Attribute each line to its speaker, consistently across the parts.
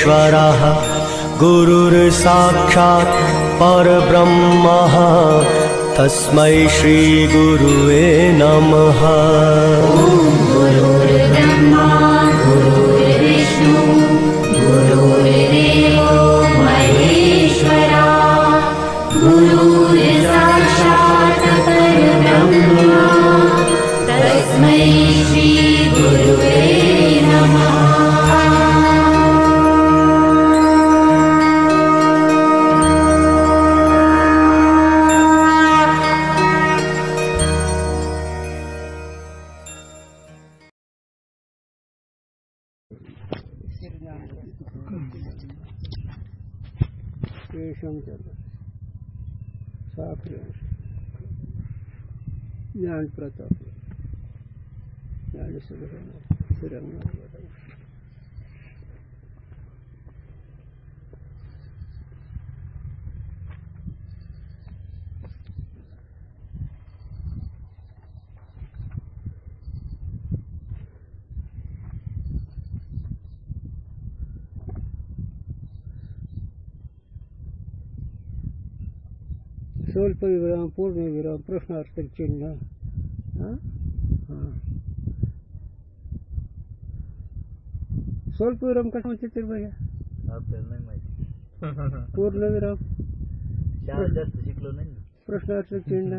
Speaker 1: परमेश्वरः गुरुर्साक्षात् परब्रह्मः तस्मै श्री गुरुवे नमः।
Speaker 2: गुरुर्ब्रह्मा गुरुर्विष्णु गुरुर्देवो महेश्वरा गुरुर्साक्षात् परब्रह्मा तस्मै श्री गुरुवे नमः।
Speaker 3: ज्ञान प्रताप स्वल्प विराम पूर्ण विराम प्रश्नार्थक चिन्ह स्वल्प विराम कसं म्हणते तर भैया
Speaker 4: आपल्याला नाही माहिती.
Speaker 3: पूर्ण विराम
Speaker 4: शाळेत जास्त शिकलो नाही ना.
Speaker 3: प्रश्नार्थक चिन्ह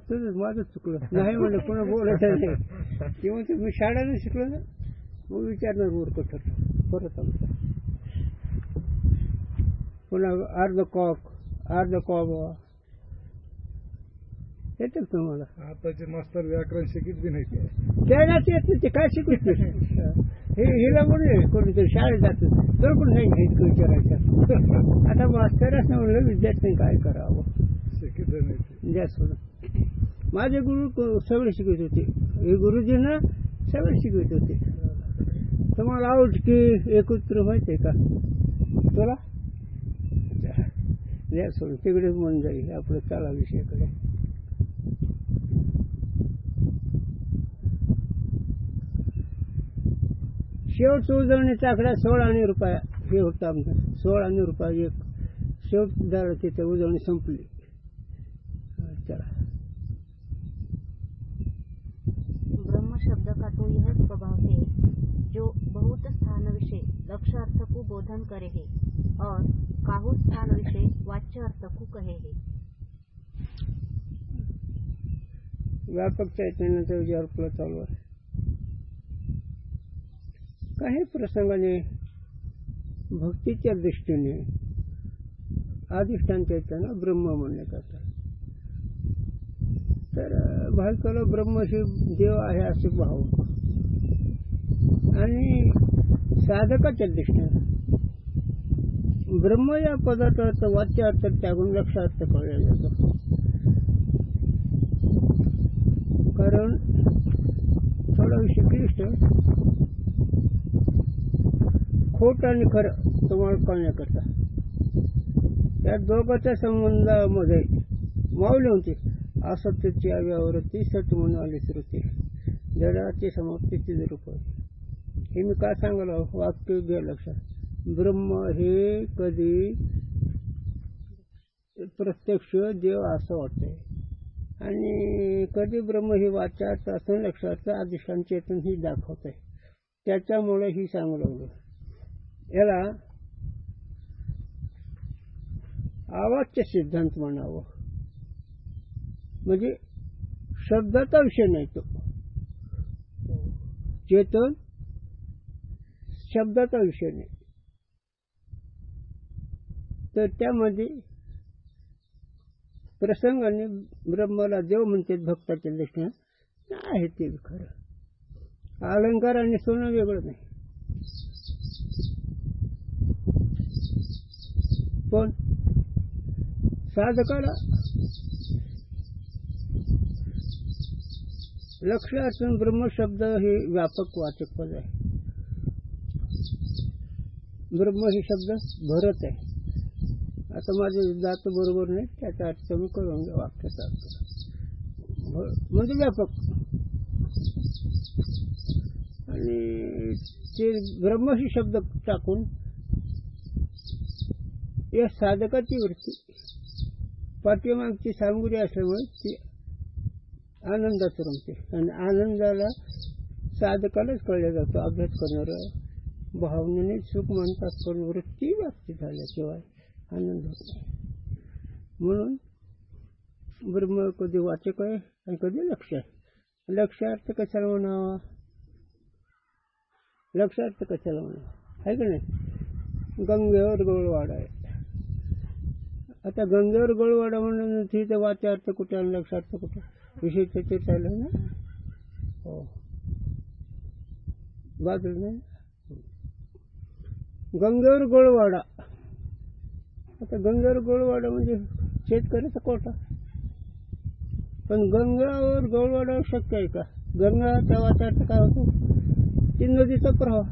Speaker 3: तुझं माझं चुकलं नाही म्हणलं पुन्हा बोलायचं नाही किंवा मी शाळेनं शिकलो ना मग विचारणार मूर्ख ठरतो परत आमचं पुन्हा अर्ध कॉक येतं तुम्हाला
Speaker 5: आताचे मास्तर व्याकरण शिकित बी नाही
Speaker 3: त्याला येत ते काय शिकवते हिला म्हणून कोणीतरी शाळेत जातो तर पण नाही इतकं विचारायचं आता मास्तरच नाही म्हणलं विद्यार्थ्यांनी काय करावं
Speaker 5: शिकित नाही.
Speaker 3: द्या सोडून माझे गुरु सगळे शिकवत होते हे गुरुजींना सगळे शिकवत होते तुम्हाला आउट की एकत्र माहिती आहे का तुला द्या सोडून तिकडेच मन जाईल आपलं चाला विषयाकडे शेवटचं उजळणीचा आकडा 16 आणे रुपया हे होतं आमचं 16 आणे रुपया एक शेवट झालं तिथे उजळणी संपली चला
Speaker 6: ब्रह्म शब्द का तो यह स्वभाव है जो बहुत स्थान विषय लक्ष्य अर्थ को बोधन करे है और काहू स्थान विषय वाच्य अर्थ को कहे है।
Speaker 3: व्यापक चैतन्याचा विचार आपला चालू आहे काही प्रसंगाने भक्तीच्या दृष्टीने अधिष्ठान चैतन्य ब्रह्म म्हणण्यात येतं तर भाविकाला ब्रह्म हे देव आहे असे भाव आणि साधकाच्या दृष्टीने ब्रह्म या पदार्थाचा वाच्य अर्थ त्यागून लक्षार्थ कळला जातो कारण थोडा विषय क्लिष्ट खोट आणि खरं तुम्हाला कळण्याकरता या दोघांच्या संबंधामध्ये माऊली होती असत्याची अव्यावृत्ती सत्य म्हणून आली श्रुती जडाची समाप्तीची रूप हे मी काय सांगायला वाक्य घ्या लक्षात ब्रह्म हे कधी प्रत्यक्ष देव असं वाटतंय आणि कधी ब्रह्म हे वाच्यार्थ असं लक्षार्थ अधिष्ठान चेतन ही दाखवत आहे त्याच्यामुळे ही सांगलं याला आवाच्य सिद्धांत म्हणावं म्हणजे शब्दाचा विषय नाही तो चेतन शब्दाचा विषय नाही तर त्यामध्ये प्रसंगाने ब्रह्माला देव म्हणते भक्ताच्या दृष्टीने आहे ते खरं अलंकार आणि सोनं वेगळं नाही पण साधकाला लक्ष असून ब्रह्मशब्द हे व्यापक वाचक पद आहे ब्रह्म हे शब्द भरत आहे आता माझे जात बरोबर नाही त्याचा अर्थ मी करून घ्या वाक्याचा अर्थ म्हणजे व्यापक आणि ते ब्रह्म ही शब्द टाकून या साधकाची वृत्ती पाठीमागची सामग्री असल्यामुळे ती आनंदात रमते आणि आनंदाला साधकालाच कळला जातो. अभ्यास करणाऱ्या भावनेने सुख मानतात पण वृत्ती व्याप्ती झाल्याशिवाय आनंद होत नाही. म्हणून ब्रह्म कधी वाचक आहे आणि कधी लक्ष आहे. लक्षार्थ कशाला म्हणावा, लक्षार्थ कशाला म्हणावा आहे का नाही. गंगेवर गौळवाडा आहे. आता गंगेवर गौळवाडा म्हणून तिथे वाच्यार्थ कुठे आणि लक्षार्थ कुठे विषय त्याचे चालू ना. हो बाजू नाही. गंगेवर गोळवाडा. आता गंगेवर गोळवाडा म्हणजे शेतकऱ्याचा कोटा. पण गंगावर गोळवाडा शक्य आहे का. गंगाच्या वाचार्थ काय होतो, ती नदीचा प्रवाह.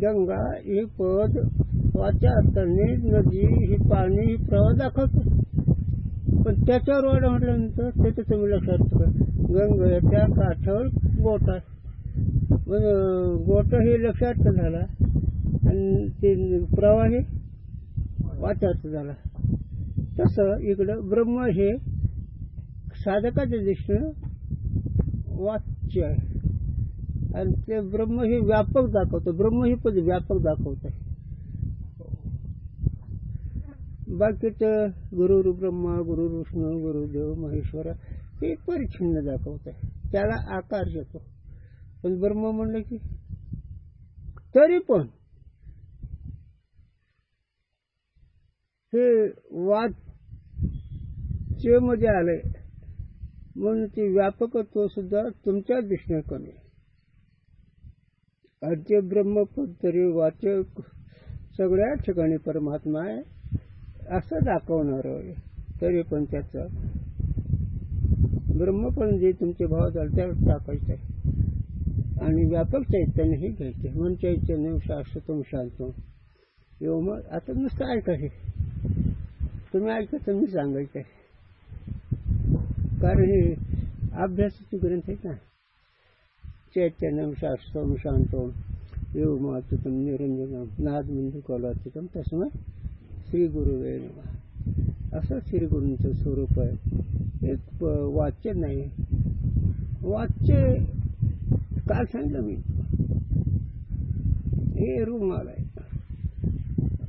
Speaker 3: गंगा ही पद वाच्या अर्थाने नदी ही पाणी ही प्रवाह दाखवतो. पण त्याच्यावर वाडा म्हटल्यानंतर त्याचं तुम्ही लक्षात करा. गंगेच्या काठावर गोट आहे. गोट हे लक्षार्थ झाला आणि ते प्रवाही वाचार्थ झाला. तसं इकडं ब्रह्म हे साधकाच्या दृष्टीनं वाच्य आहे आणि ते ब्रह्म हे व्यापक दाखवतं. ब्रह्म ही पद व्यापक दाखवत आहे. बाकीचं गुरु ब्रह्मा, गुरु विष्णू, गुरुदेव, महेश्वर हे परिच्छिन्न दाखवत आहे. त्याला आकार येतो. पण ब्रह्म म्हणलं की तरी पण हे वाच्य मध्ये आलंय म्हणून ते व्यापकत्व सुद्धा तुमच्या दृष्टीने कमी. आद्य ब्रह्मपद तरी वाचक सगळ्या ठिकाणी परमात्मा आहे असं दाखवणार आहे. तरी पण त्याचं ब्रह्मपण जे तुमचे भाव झाले त्यावर टाकायचं आहे आणि व्यापक चैतन्य हे घ्यायचे. मन चैतन्य शाश्वतम शांतम एवढं. आता नुसतं ऐकायचे, तुम्ही ऐकायचं मी सांगायचं आहे. कारण हे अभ्यासाचे ग्रंथ आहेत ना. चैतन्यम शाश्वतम शांतम एवमाच्युतम निरंजनम नादबिंदू कलाच्युतम तस्मै श्री गुरुवे नमः. असं श्री गुरूंचं स्वरूप आहे. एक वाच्य नाही. वाच्य काल सांगितलं मी. हे रुमाल आहे.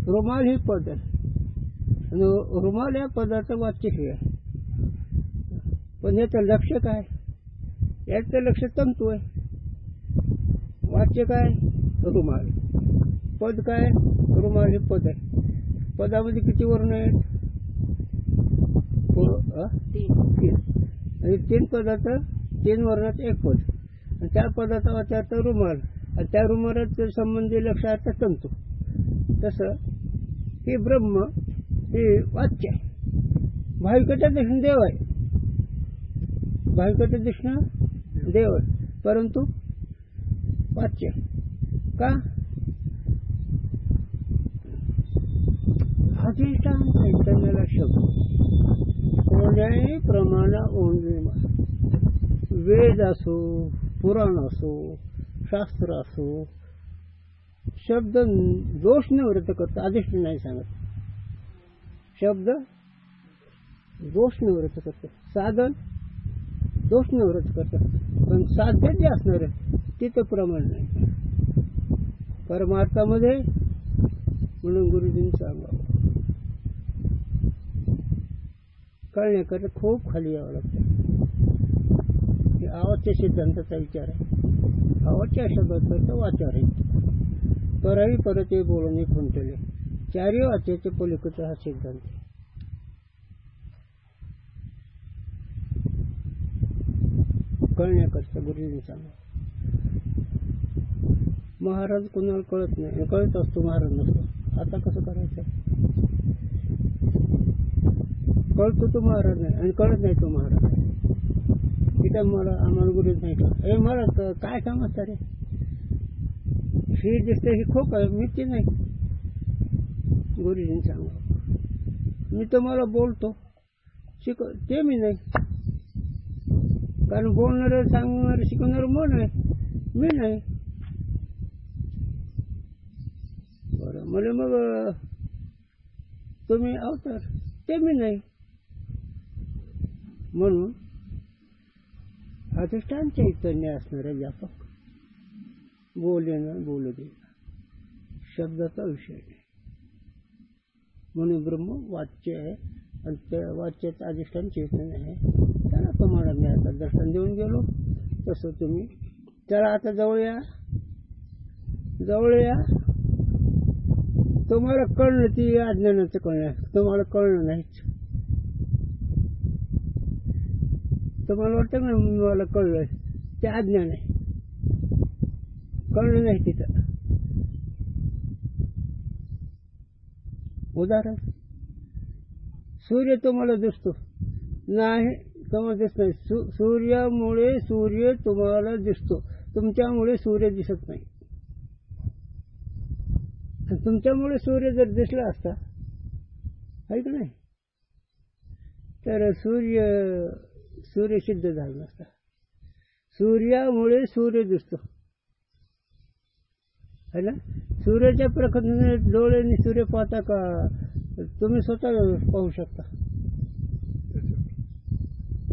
Speaker 3: रुमाल हे पद आहे. रुमाल या पदाचं वाच्य हे आहे. पण याचं लक्ष काय, याचं लक्ष तंतू आहे. वाच्य काय रुमाल, पद काय रुमाल हे पद आहे. पदामध्ये किती वर्ण आहेत, 3 पदाचं 3 वर्णाचं एक पद आणि त्या पदाचा वाचार्थ रुमाल आणि त्या रुमालाचं संबंधी लक्षार्थ तंतू. तसं हे ब्रह्म हे वाच्य आहे. भाविकाच्या दृष्टीने देव आहे. भाविकाच्या दृष्टीनं देव आहे परंतु वाच्य का. अधिष्ठान चैतन्याला शब्द कोण्याही प्रमाणा ओंडली. वेद असो, पुराण असो, शास्त्र असो, शब्द दोष निवृत्त करतो. अधिष्ठान नाही सांगत. शब्द दोष निवृत्त करतो. साधन दोष निवृत्त करतो. पण साध्य जे असणार आहे तिथं प्रमाण नाही परमार्थामध्ये. म्हणून गुरुजींनी सांगावं कळण्याकरता खूप खाली यावं लागतं. हे आवाच्या सिद्धांताचा विचार आहे. आवाच्या शब्दाचा वाचार आहे. परही परत बोलणे खुंटले चारी वाच्याचे पलीकडचा हा सिद्धांत. कळण्याकरता गुरुजींनी सांगा. महाराज कोणाला कळत नाही, कळत असतो महाराज नसतो. आता कसं करायचं, कळतो तो महाराज नाही आणि कळत नाही तो महाराज आहे. इथं मला आम्हाला गुरुच नाही कळत. हे मला काय समजतं रे, ही दिसते ही खोक आहे मीची नाही. गुरुजींनी सांगा मी तुम्हाला बोलतो ते मी नाही. कारण बोलणारं सांगणारं शिकवणारं मन आहे, मी नाही. बरं मला मग तुम्ही अवतार, ते मी नाही. म्हणून अधिष्ठान चैतन्य असणारे व्यापक, बोले ना बोलू दे, शब्दाचा विषय नाही. म्हणून ब्रह्म वाच्य आहे आणि त्या वाच्याचं अधिष्ठान चैतन्य आहे. त्याला तुम्हाला मी आता दर्शन देऊन गेलो. तसं तुम्ही त्याला आता जवळ या, जवळ या. तुम्हाला कळणं ती अज्ञानाचं कळणं, तुम्हाला कळणं नाहीच. तुम्हाला वाटतं ना मला कळलंय, ते अज्ञान आहे. कळणं नाही तिथं. उदाहरण, सूर्य तुम्हाला दिसतो नाही, तुम्हाला दिसत नाही. सूर्यामुळे सूर्य तुम्हाला दिसतो, तुमच्यामुळे सूर्य दिसत नाही. तुमच्यामुळे सूर्य जर दिसला असता, आहे का नाही, तर सूर्य सिद्ध झाला नसता. सूर्यामुळे सूर्य दिसतो, है ना. सूर्याच्या प्रकाशाने डोळ्यांनी सूर्य पाहता का? तुम्ही स्वतः पाहू शकता,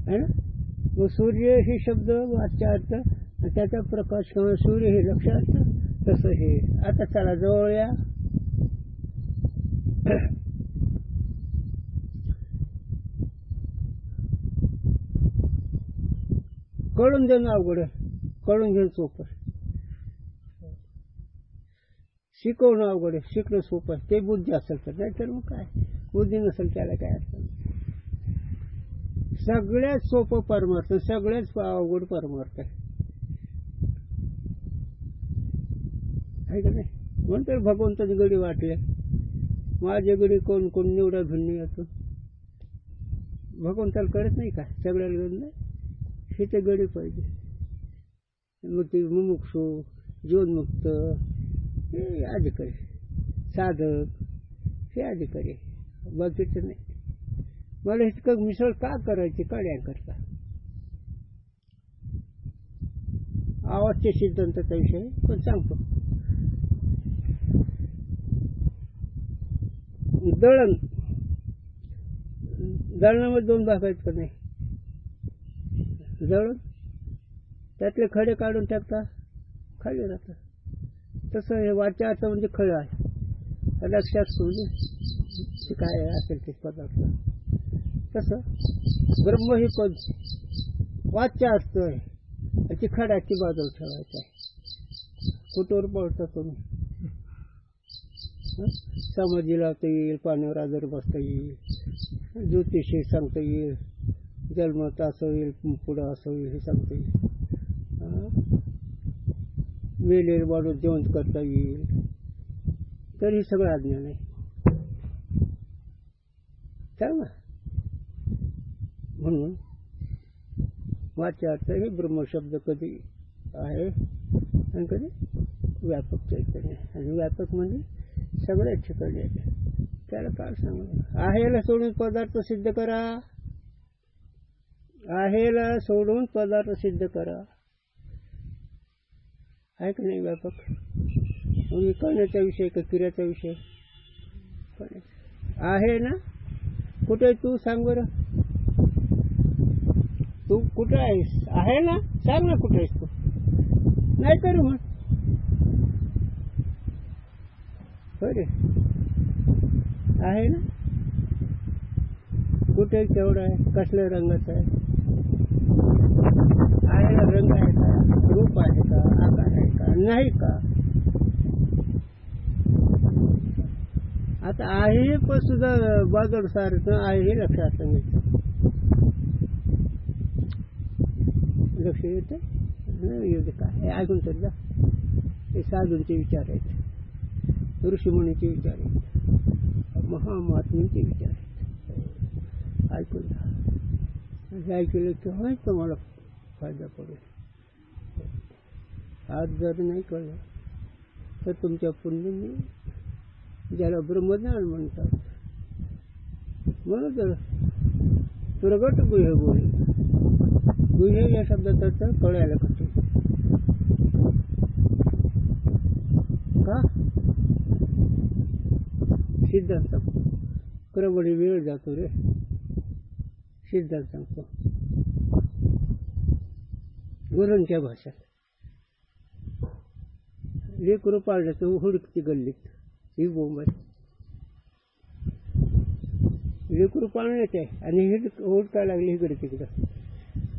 Speaker 3: है ना. मग सूर्य हे शब्द वाच्यार्थ, त्याचा प्रकाश किंवा सूर्य हे लक्षार्थ. तसं हे आता चला जवळ या. कळून देणं अवघड आहे, कळून घेणं सोपं आहे. शिकवणं अवघड आहे, शिकणं सोपं आहे. ते बुद्धी असेल तर, नाही तर मग काय, बुद्धी नसेल त्याला काय अर्थ नाही. सगळ्यात सोपं परमार्थ, सगळ्यात अवघड परमार्थ आहे का नाही. म्हणतो भगवंताची गडी वाटले, माझे गडी कोण कोण निवडा भिन्न येतो. भगवंताला कळत नाही का सगळ्याला गड नाही, हे ते गडी पाहिजे. मग ते मुमुक्षु, जीवनमुक्त हे अधिकारी, साधक हे अधिकारी, बाकीचं नाही. मला इतकं मिसळ का करायची, कळ्यांकरता. आवाजच्या सिद्धांताचा विषय पण सांगतो. दळण, दळणामध्ये दोन भाग आहेत का नाही. दळण त्यातले खडे काढून टाकता, खाली राहतात. तसं हे वाच्यार्थ म्हणजे खडं आहे, लक्षात सोडले काय असेल ते पदार्थ. तसं ब्रह्म हे पद वाच्यार्थ आहे, ती खडाची बाजूला ठेवायची आहे. कुठवर पळता तुम्ही, समाधी लावता येईल, पाण्यावर आजार बसता येईल, ज्योतिषी सांगता येईल, जन्मात असं होईल, पुढं असं होईल हे सांगता येईल. मेलेले माणूस जिवंत करता येईल, तर हे सगळं अज्ञान आहे. सांग ना. म्हणून वाच्यार्थ हे ब्रह्मशब्द कधी आहे आणि कधी व्यापक चैतन्य. आणि व्यापक म्हणजे सगळ्याच ठिकाणी आहे. त्याला काय सांगू, आहेला सोडून पदार्थ सिद्ध करा, आहेला सोडून पदार्थ सिद्ध करा, आहे का नाही व्यापक. म्हणजे करण्याचा विषय का क्रियाचा विषय आहे ना. कुठे तू सांग बरं, तू कुठे आहेस, आहे ना, सांग ना कुठे आहेस तू. नाही करू मग बरे, आहे ना. कुठे केवढा आहे, कसल्या रंगाचा आहे, आहे रंग आहे का, रूप आहे का, आकार आहे का, नाही का. आता आहे पण सुद्धा बाजूला सारखं आहे हे लक्षात सांगितलं. लक्ष येते येते काय ऐकून तर जा. हे साधूंचे विचार आहेत, ऋषीमुनीचे विचार आहेत, महामात्मींचे विचार आहेत. ऐकून जा. ऐकलं तेव्हाच तुम्हाला फायदा पडेल. आज जर नाही कळलं तर तुमच्या पुण्याने, ज्याला ब्रह्मज्ञान म्हणतात, म्हणून तर प्रगट गुह्य बोल. गुह्य या शब्दाचा तर कळायला कठीण का. सिद्धांत चक्रबळी वेळ जातो रे. सिद्धांत सांगतो गुरूंच्या भाषेत. लेकरू पाळण्याचं हुडकती गल्लीत ही बोंब आहे. लेकरू पाळण्याचे आहे आणि हे हुडकायला लागले इकडे तिकडं.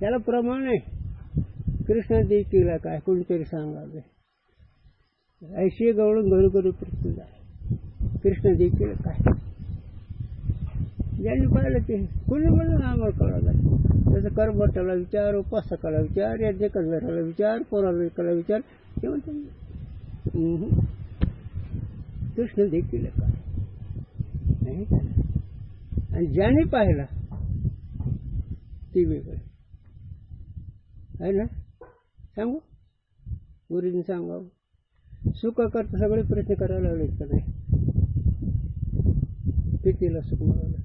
Speaker 3: त्याला प्रमाण आहे. कृष्ण देखील काय कोणीतरी सांगावे ऐशी गवळून घरोघरी पृथ्वी आहे. कृष्ण देखील काय ज्यांनी पाहिलं ते कोणी म्हणलं आम्हाला कळालं. त्याचं कर्मठाला विचार, उपासकाला विचार, यज्ञकर्त्याला विचार, पौराणिकाला विचार. ते म्हणतात कृष्ण देखील काय नाही. आणि ज्याने पाहिला ती वेगळं आहे ना. सांगू गुरुजींनी सांगावं. सुख करता सगळे प्रयत्न करायला लागले का नाही. कितीला सुख मिळालं.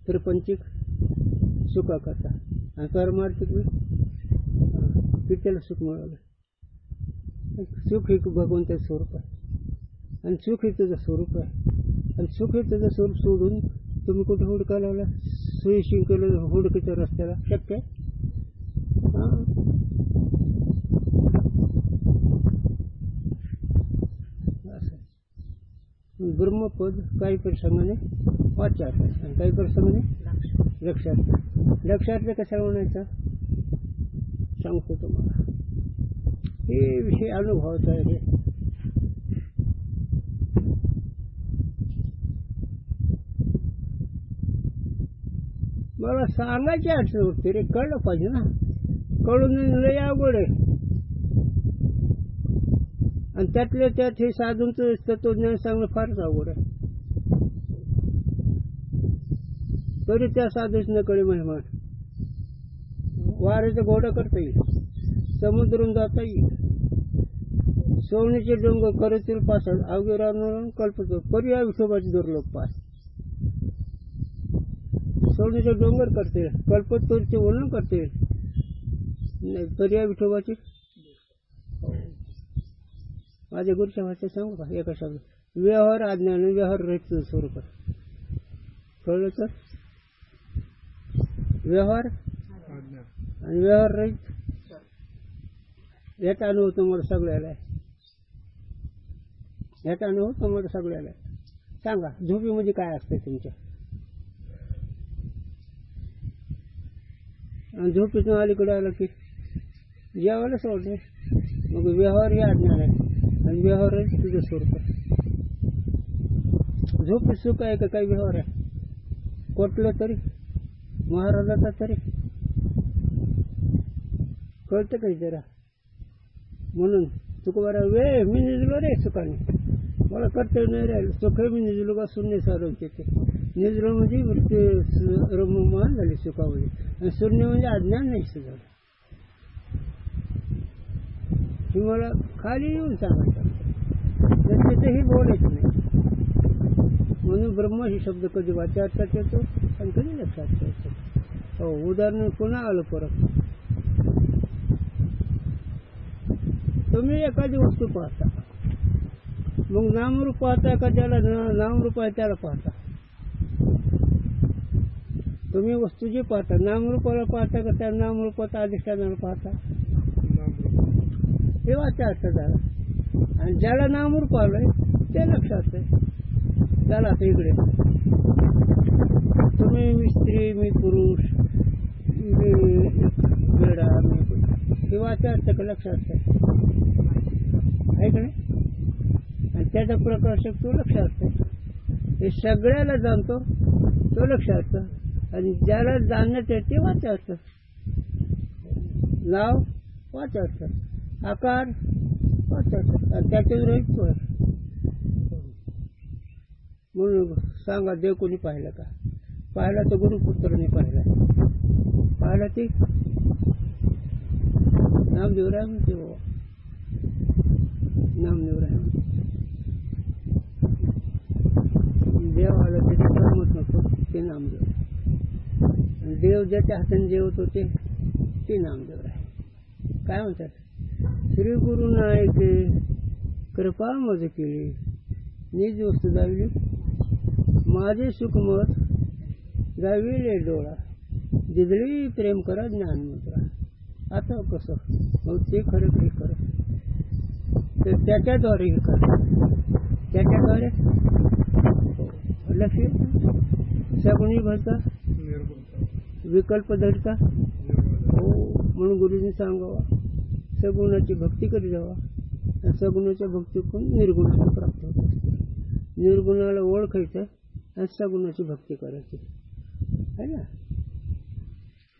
Speaker 3: प्रपंचिक सुखा करता आणि परमार्थिक कितीला सुख मिळालं. सुख हे भगवंताचं स्वरूप आहे आणि सुख हे तुझं स्वरूप आहे. आणि सुख हे तुझं स्वरूप सोडून तुम्ही कुठे हुडकायला लागला. सुयशीन केलं हुडकीच्या रस्त्याला शक्य आहे. ब्रह्मपद काही प्रसंगाने वाचार्थ आणि काही प्रसंगाने लक्षार्थ. लक्षार्थ कशाला म्हणायचा सांगतो तुम्हाला. हे विषय अनुभवाचा आहे. मला सांगायची अडचण होती रे. कळलं पाहिजे ना. कळून लय अवघड आहे. आणि त्यातल्या त्यात हे साधूंचं तत्वज्ञान सांगणं फारच अवघड आहे. तरी त्या साधूच न कळे मेहमान. वाऱ्याचं घोडं करता येईल, समुद्रून जाता येईल, सोन्याचे डोंगर करतील पासात अवघे राहून कल्पतो पर्याय विठोबाची दुर्लभ पास. सोन्याचे डोंगर करते कल्पतोरचे वर्णन करते पर्याय विठोबाची. माझ्या गुरुच्या भाषेत सांगू का एका शब्द. व्यवहार अज्ञान व्यवहार रहित स्वरूप आहे. कळलं तर व्यवहार आणि व्यवहार रहित याचा अनुभव तुम्हाला सगळ्याला आहे. याचा अनुभव तुम्हाला सगळ्याला आहे. सांगा झोपेमध्ये काय असतंय तुमच्या. आणि झोपेतून अलीकडे आलं की जेवायला सोडणे. मग व्यवहार हे अज्ञान आहे आणि व्यवहार आहे तुझं स्वरूप आहे. झोपेत सुख आहे का काही व्यवहार आहे. कोटलं तरी महाराजाचा तरी कळतं काही जरा. म्हणून तुकोबारा वेळ मी निजलो रे सुखाने. मला कर्तव्य नाही राहिलं. सुख मी निजलो का शून्य सारून येते. निजलो म्हणजे रममान झाली सुखामध्ये आणि शून्य म्हणजे अज्ञान नाही झालं. हे मला खाली येऊन सांगायचं. तिथेही बोलायचं नाही. म्हणून ब्रह्म ही शब्द कधी वाचार्थात येतो आणि कधी लक्षात येतो. हो उदाहरण पुन्हा आलं परत. तुम्ही एखादी वस्तू पाहता मग नामरूप पाहता का ज्याला नामरूप आहे त्याला पाहता. तुम्ही वस्तू जी पाहता नामरूपाला पाहता का त्या नामरूपाचा अधिष्ठानाला पाहता. हे वाचार्थ झाला. आणि ज्याला नामरूप आलंय ते लक्षात आहे. त्याला आता इकडे तुम्ही मी स्त्री मी पुरुष मी वेडा हे वाचार्थ का लक्षात आहे का नाही. आणि त्याचा प्रकाशक तो लक्षात आहे. हे सगळ्याला जाणतो तो लक्षात. आणि ज्याला जाणण्यात येते वाचार्थ. नाव वाचार्थ, आकार वाचार्थ आणि त्याच्यावर रहित आहे. म्हणून सांगा देव कोणी पाहिलं का. पाहिला तर गुरुपुत्राने पाहिला. पाहिला ते नामदेवराय म्हणते बाबा. नामदेवराय देव आलं त्याचे कर्मच नव्हतं ते नामदेव. आणि देव ज्याच्या हाताने जेवत होते ते नामदेव आहे. काय म्हणतात श्री गुरु नायके कृपा मज केली निज वस्तू दावली माझे सुखमत गाविले डोळा, दिदळी प्रेम करा ज्ञान मुद्रा. आता कसं मग ते खरं काही खरं तर त्याच्याद्वारे हे खरं, त्याच्याद्वारे लक्ष सगुणी भरता
Speaker 5: निर्गुण
Speaker 3: विकल्प धरता. हो म्हणून गुरुजींनी सांगावा सगुणाची भक्ती करी जावा. आणि सगुणाच्या भक्तीतून निर्गुणाची प्राप्त होत असते. निर्गुणाला ओळखायचं आणि सगुणाची भक्ती करायची है ना.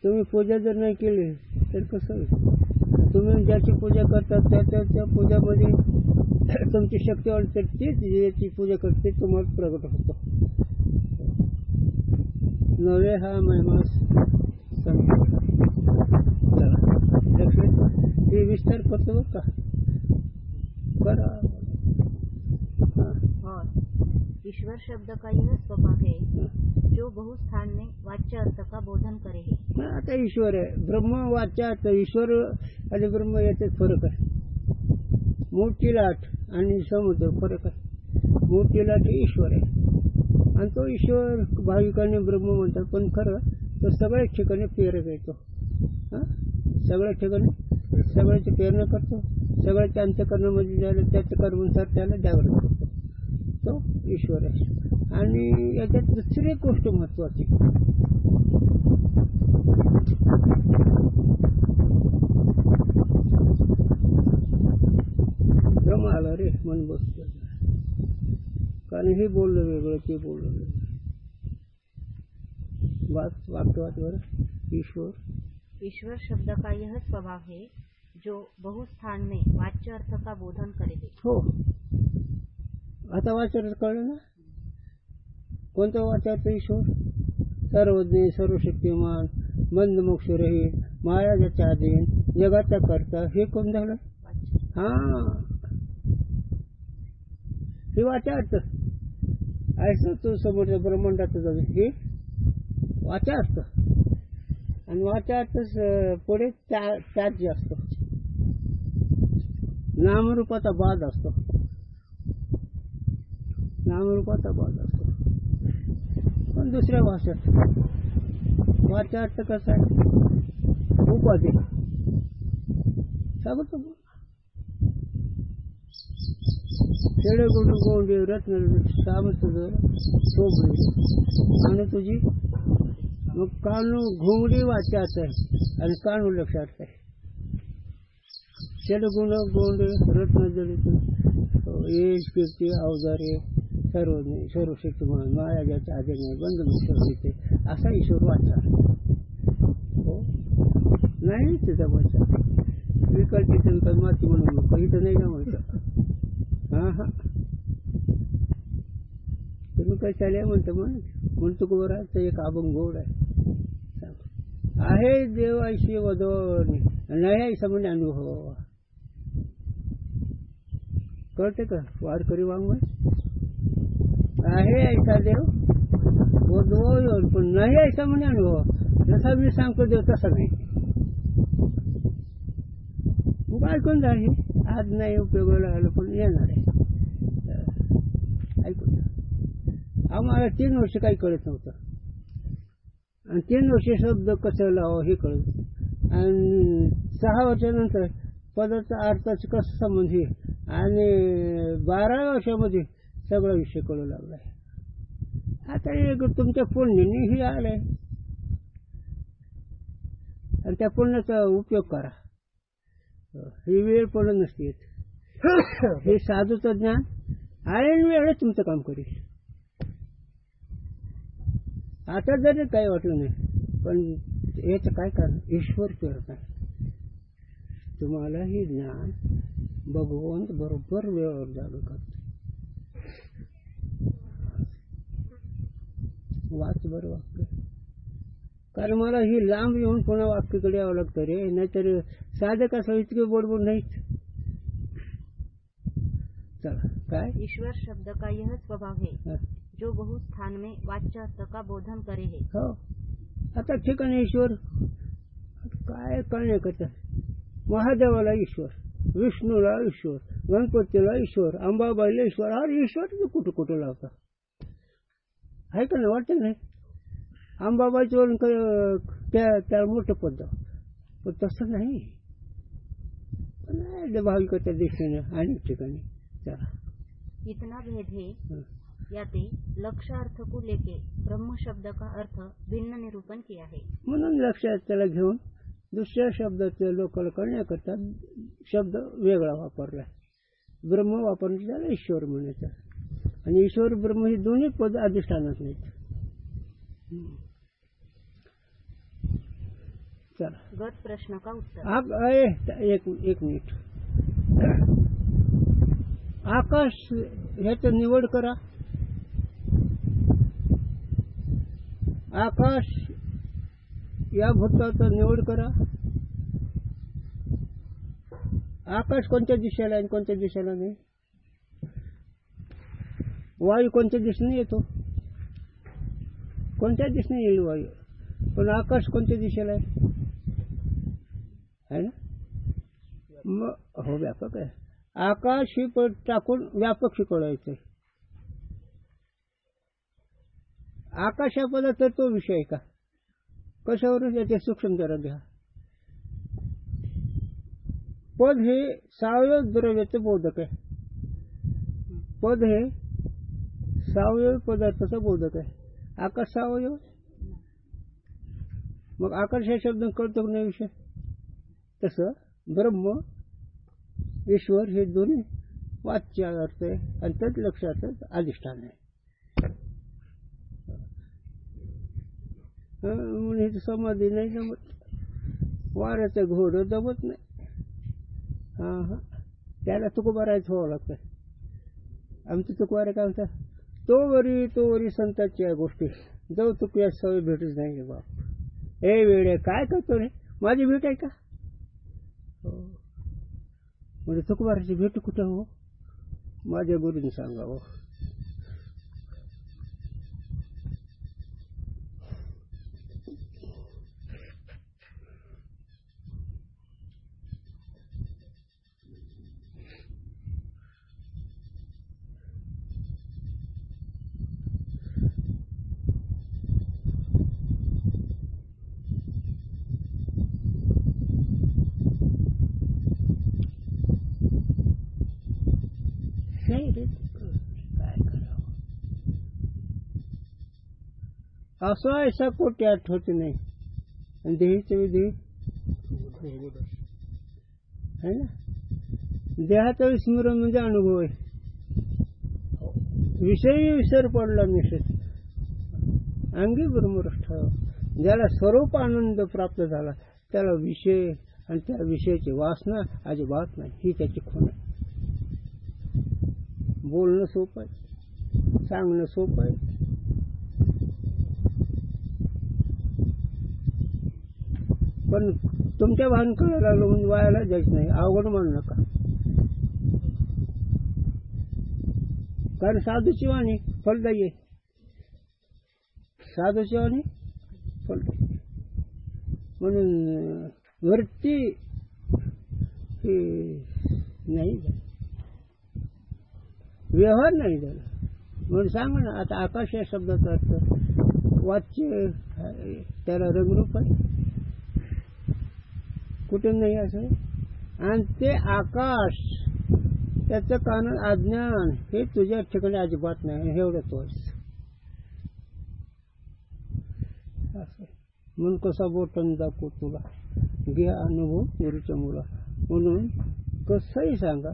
Speaker 3: तुम्ही पूजा जर नाही केली तर कसं होईल. तुम्ही ज्याची पूजा करता त्या पूजामध्ये तुमची शक्ती वाढते तर तेच ज्याची पूजा करते तुम्हाला प्रगट होतो. नवे हा महिमा हे विस्तार करतो बघ का करा.
Speaker 6: और ईश्वर शब्द का यह स्वभाव है जो बहुस्थान में वाच्य अर्थ का बोधन करे है.
Speaker 3: आता ईश्वर आहे ब्रह्म वाच्यात ईश्वर आणि ब्रह्म याच्यात फरक आहे. मोठी लाट आणि समुद्र फरक आहे. मोठी लाट ही ईश्वर आहे आणि तो ईश्वर भाविकांनी ब्रह्म म्हणतात पण खरं तो सगळ्याच ठिकाणी प्रेरक येतो. सगळ्या ठिकाणी सगळ्याची प्रेरणा करतो. सगळ्याच्या अंतःकरणामध्ये ज्याला त्याच्या कर्मानुसार त्याला जागृत करतो तो ईश्वर आहे. आणि याच्यात दुसरी गोष्ट महत्वाची भ्रम आला रे मन बसतो कारण हे बोललं वेगळं ते बोललं वेगळं. वाक्य बरं
Speaker 6: ईश्वर शब्द का यह स्वभाव है जो बहुस्थान में वाच्य अर्थ का बोधन करे है.
Speaker 3: हो आता वाचायचं कळलं ना. कोणतं वाचायचं ईश्वर सर्वज्ञ सर्वशक्तिमान बंधमोक्ष रहित माया ज्याच्या अधीन जगाचा करता हे कोण झालं. हा हे वाचार्थ ऐसा तो समोरच्या ब्रह्मांडाचं जाऊ हे वाचार्थ. आणि वाचार्थ पुढे त्याच असतो नामरूपाचा बाद असतो. नामरूपाचा बाद असतो पण दुसऱ्या भाषेत वाचार्थ कसा आहे उपाधी सांगतो. खेडे गुंड गोंडे रत्न सामत सोबळी आणि तुझी मग कानू घोंगडी वाचाच आहे आणि कानू लक्षात आहे. खेडे गुंड गोंडे रत्न जडित येश कीर्ती अवजारे सर्वज्ञ सर्वशक्तिमान माया ज्याच्या आधीने बंद मिळते असा ईश्वर वाचा. हो नाही त्याचा वाचा विकल्पीचं विकल्प माती म्हणून नको इथं नाही ना म्हणतं. हा तुम्ही काय चालय म्हणतो म्हणतो की बरं एक अभंग गोड आहे देवाशी वधवणी नाही ऐसा म्हणजे अनुभव कळते का. वारकरी वाङ्मय आहे ऐसा देव वधव पण नाही ऐसा म्हणजे अनुभव जसा मी सांगतो देव तसा नाही. मग ऐकून जाईल आज नाही उपयोगाला आलं पण येणार आहे. ऐकून आम्हाला 3 वर्ष काही कळत नव्हतं आणि 3 वर्ष शब्द कसं लावावं हे कळत आणि 6 वर्षानंतर पदाचा अर्थाचा कसं संबंध हे आणि 12व्या वर्षामध्ये सगळा विषय कळू लागलाय. आता एक तुमच्या पुण्याने हे आलंय आणि त्या पुण्याचा उपयोग करा. ही वेळ पडत नसते. हे साधूचं ज्ञान आणि वेळ तुमचं काम करेल. आता जरी काही वाटलं नाही पण याचं काय कारण ईश्वर करत आहे. तुम्हाला हे ज्ञान भगवंत बरोबर वेळेवर जागा करतो. वाच बरं वाक्य कारण मला ही लांब येऊन पुन्हा वाक्याकडे यावं लागतं रे नाहीतर साधं कसं इतके बोडबोड नाहीत. चला काय
Speaker 6: ईश्वर शब्द का यह स्वभाव है जो बहुस्थान में वाच्य अर्थ का बोधन करे है.
Speaker 3: हो आता ठिकाणी ईश्वर काय करण्याकरता महादेवाला ईश्वर विष्णूला ईश्वर गणपतीला ईश्वर अंबाबाईला ईश्वर अरे ईश्वर कुठं कुठं लावता. आहे का नाही वाटतं नाही. अंबाबाईच्या वरून त्या मोठं पद, पण तसं नाही. भाविकाच्या दृष्टीने अनेक ठिकाणी चला.
Speaker 6: इतना भेद है
Speaker 3: हं.
Speaker 6: याते लक्ष्यार्थ को लेके ब्रह्म शब्द का अर्थ भिन्न निरूपण किया है.
Speaker 3: म्हणून लक्षात त्याला घेऊन दुसऱ्या शब्दाचे लोकांना कळण्याकरता शब्द वेगळा वापरलाय. ब्रह्म वापरण्याचं त्याला ईश्वर म्हणायचं, आणि ईश्वर ब्रह्म ही दोन्ही पद अधिष्ठानात नाहीत. चला
Speaker 6: गत प्रश्न का उत्तर.
Speaker 3: एक मिनिट. आकाश ह्याचं निवड करा. आकाश या भूताचं निवड करा. आकाश कोणत्या दिशेला आहे कोणत्या दिशेला नाही. वायू कोणत्या दिशेने येतो, कोणत्या दिशेने येईल वायू, पण आकाश कोणत्या दिशेला आहे ना. मग हो व्यापक आहे. आकाश ही पद टाकून व्यापक शिकवायचं. आकाश या पदाचा तो विषय आहे का, कशावरून याचे सूक्ष्म जरा घ्या. पद हे सावयव द्रव्याचं बोधक आहे. पद हे सावयव पदार्थाचं बोधक आहे. आकाश सावयव, मग आकाश या शब्द कळतो की नाही विषय. तसं ब्रह्म ईश्वर हे दोन्ही वाच्य अर्थ आहे, आणि त्याच लक्षात अधिष्ठान आहे. म्हणून समाधी नाही जमत, वाऱ्याचं घोडं जमत नाही. त्याला तुकोबारायचं व्हावं लागतं. आमचं तुकवारे काय म्हणतात, तो वरी संतांची या गोष्टी जाऊ तुकया सवय भेटच नाही बाप. ए वेळे काय करतो रे, माझी भेट आहे का. म्हणजे तुकोबाराची भेट कुठं हो, माझ्या गुरुने सांगावं. असं ऐसा कोटी आठवत नाही. आणि देहीचे विधी है ना. देहाचा स्मरण म्हणजे अनुभव आहे. विषयी विसर पडला निषेध अंगी ब्रह्मरष्ठ. ज्याला स्वरूप आनंद प्राप्त झाला त्याला विषय आणि त्या विषयाची वासना अजिबात नाही. ही त्याची खूण आहे. बोलणं सोपं आहे, सांगणं सोपं आहे, पण तुमच्या भान कळायला लागलं म्हणजे वायाला जायचं नाही. अवघड मानू नका. कारण साधूची वाणी फलदायी आहे. साधूची वाणी फलदायी म्हणून वरती नाही झालं, व्यवहार नाही झाला. म्हणून सांग ना आता आकाश या शब्दाचा अर्थ वाच्य, त्याला रंगरूप आहे, कुठे नाही असं. आणि ते आकाश त्याचं कारण अज्ञान हे तुझ्या ठिकाणी अजिबात नाही. एवढं तोच म्हणून कसा बोटन दाखवू तुला, घ्या अनुभव गुरुच्या मुला. म्हणून कसंही सांगा,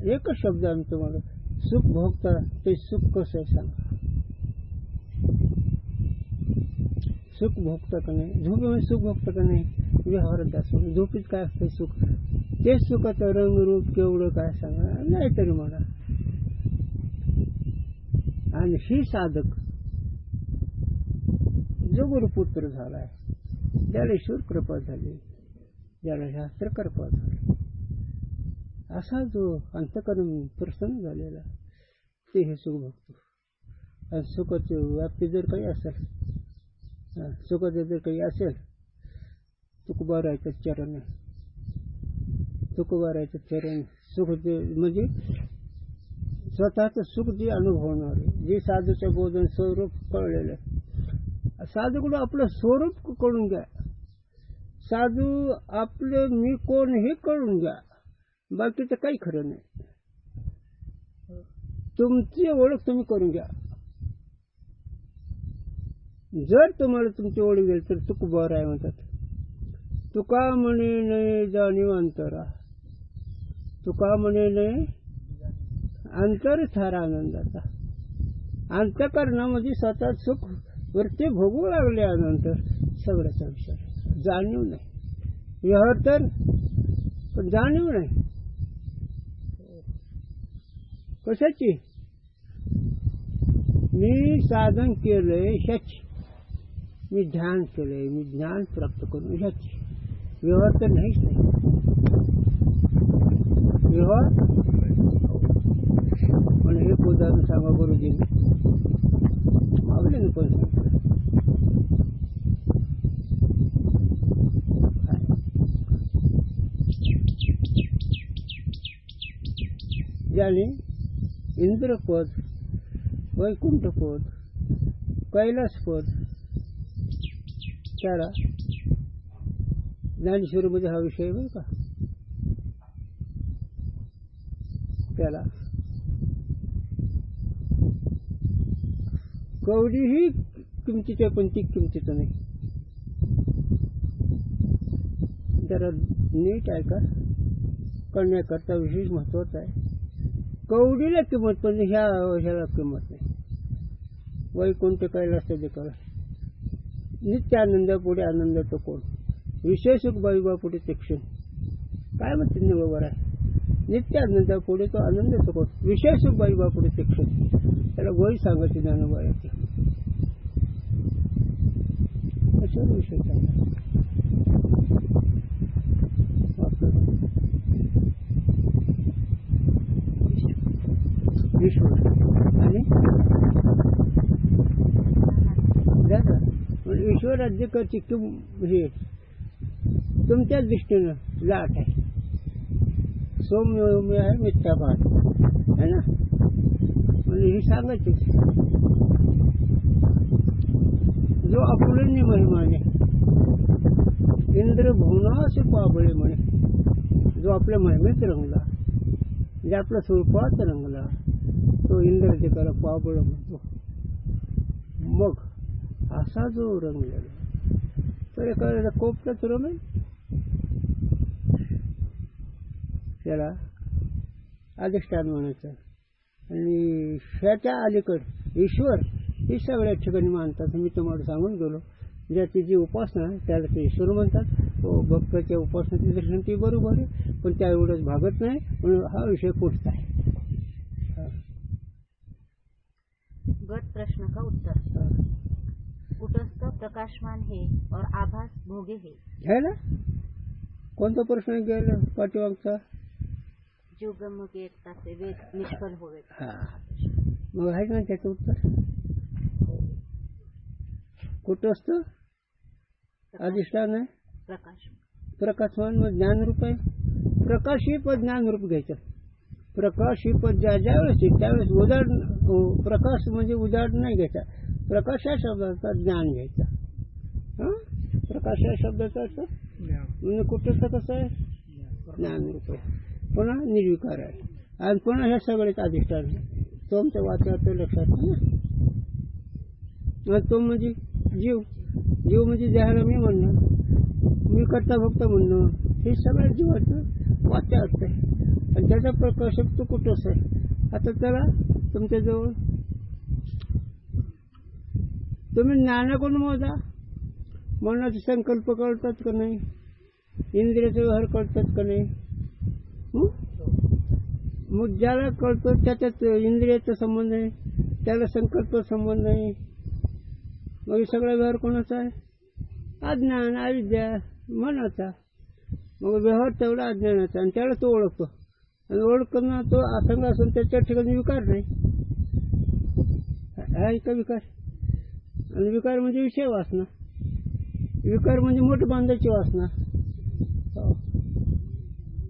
Speaker 3: एकच शब्द आम्ही तुम्हाला, सुख भोगता ते सुख कसं आहे सांगा. सुख भोगता का नाही, झोपेमध्ये सुख भोगता का नाही, व्यवहारात दाखवून झोपीत काय असतं सुख, ते सुखाचं रंगरूप केवढं काय सांगा, नाहीतरी म्हणा. आणि ही साधक जो गुरुपुत्र झालाय, ज्याला ईश्वर कृपा झाली, ज्याला शास्त्र कृपा झाली, असा जो अंतकरण प्रसन्न झालेला ते हे सुख भोगतो. आणि सुखाची व्याप्ती जर काही असेल, सुखाचं जर काही असेल, तुकोबारायचं चरण, तुकोबारायचं चरण सुख म्हणजे स्वतःच सुख जे अनुभवणार आहे, जे साधूच्या बोधन स्वरूप कळलेलं आहे. साधूकडून आपलं स्वरूप कळून घ्या. साधू आपलं मी कोण हे कळून घ्या. बाकीचं काही खरं नाही. तुमची ओळख तुम्ही करून घ्या. जर तुम्हाला तुमची ओळख गेली तर तुक बरं आहे म्हणतात. तुका म्हणे नाही जाणीव अंतरा, तुका म्हणे नाही अंतर थारा आनंदाचा. अंतःकरणामध्ये स्वतः सुख वरती भोगू लागल्यानंतर सगळ्याचा विचार जाणीव नाही. व्यवहार तर पण जाणीव नाही. कशाची? मी साधन केलंय ह्याची, मी ध्यान केलंय, मी ज्ञान प्राप्त करून ह्याची. व्यवहार तर नाहीच नाही. व्यवहार म्हणजे एक उदाहरण सांगा गुरुजींनी. मागले पण सांगतो. ज्याने इंद्रपद, वैकुंठपद, कैलासपद त्याला ज्ञानेश्वरीमध्ये हा विषय बरं का, त्याला कवडीही किमतीच्या पण ती किमतीचं नाही. जरा नीट ऐका, करण्याकरता विशेष महत्वाचं आहे. कवडीला किंमत पण ह्याला किंमत नाही. वैकुंठ कैलास देखील नित्य आनंदापुढे आनंद तो कोण, विषय सुख बाईबापुढे ते क्षण. काय म्हणते ना बरोबर आहे. नित्य आनंदापुढे तो आनंद तो कोण, विषय सुख बाईबापुढे ते क्षण. त्याला गोळी सांगायची ज्ञानोबायाची. कशावर विषय सांगा ईश्वर आणि दादा ईश्वर राज्यकरची हे तुमच्या दृष्टीनं लाट आहे. सौम्य आहे, मिथ्याभास है ना. म्हणजे हे सांगायचे जो आपुलन्य महिमाने इंद्र भुवनास पाबळे म्हणे. जो आपल्या महिमेत रंगला, जे आपल्या स्वरूपात रंगला तो इंद्र त्याला पाबळ म्हणतो. मग असा जो रंगलेला तर एखाद्या कोपऱ्यात रमेल, त्याला अधिष्ठान म्हणायचं. आणि ह्याच्या अलीकड ईश्वर ही सगळ्या ठिकाणी मानतात. मी तुम्हाला सांगून गेलो, ज्याची जी उपासना आहे त्याला ते ईश्वर म्हणतात. भक्ताच्या उपासनेची दर्शन ती बरोबर आहे, पण त्या एवढंच भागत नाही म्हणून हा विषय पुढचा आहे.
Speaker 6: गत प्रश्न का उत्तर. कुटस्थ प्रकाशमान है और आभास भोगे है.
Speaker 3: घ्यायला कोणता प्रश्न घ्यायला पाठीमागचा.
Speaker 6: जीवगम की एकता से वेद निष्फल होवे.
Speaker 3: हा मग आहे ना त्याचं उत्तर. कुटस्थ अधिष्ठान आहे,
Speaker 6: प्रकाश
Speaker 3: प्रकाशमान मग ज्ञानरूप आहे. प्रकाश ही पद ज्ञानरूप घ्यायचं. प्रकाश ही पद ज्यावेळेस त्यावेळेस उदाड, प्रकाश म्हणजे उदाड नाही घ्यायचा. प्रकाश या शब्दाचा ज्ञान घ्यायचा. प्रकाश या शब्दाचा अर्थ म्हणजे कुटस्थ कसं आहे, ज्ञानरूप आहे, पुन्हा निर्विकार आहे, आणि पुन्हा हे सगळेच अधिष्ठान आहे. तो आमच्या वाचनात लक्षात नाही. तो म्हणजे जीव. जीव म्हणजे ज्याला मी म्हणणं, मी करता भक्त म्हणणं, हे सगळ्या जीवाचं वाच्य असतं. आणि त्याचा प्रकाशक तो कुठंच आहे. आता त्याला तुमच्याजवळ तुम्ही ज्ञानाकडून मोजा. मनाचे संकल्प कळतात का नाही, इंद्रियाचे व्यवहार कळतात का नाही. मग ज्याला कळतो त्याच्यात इंद्रियाचा संबंध आहे, त्याला संकल्प संबंध आहे. मग हे सगळा व्यवहार कोणाचा आहे, अज्ञान अविद्या मनाचा. मग व्यवहार तेवढा अज्ञानाचा, आणि त्याला तो ओळखतो. आणि ओळखणं तो असंग असून त्याच्या ठिकाणी विकार नाही. आहे का विकार. आणि विकार म्हणजे विषय वासना. विकार म्हणजे मोठ बांधायची वासना.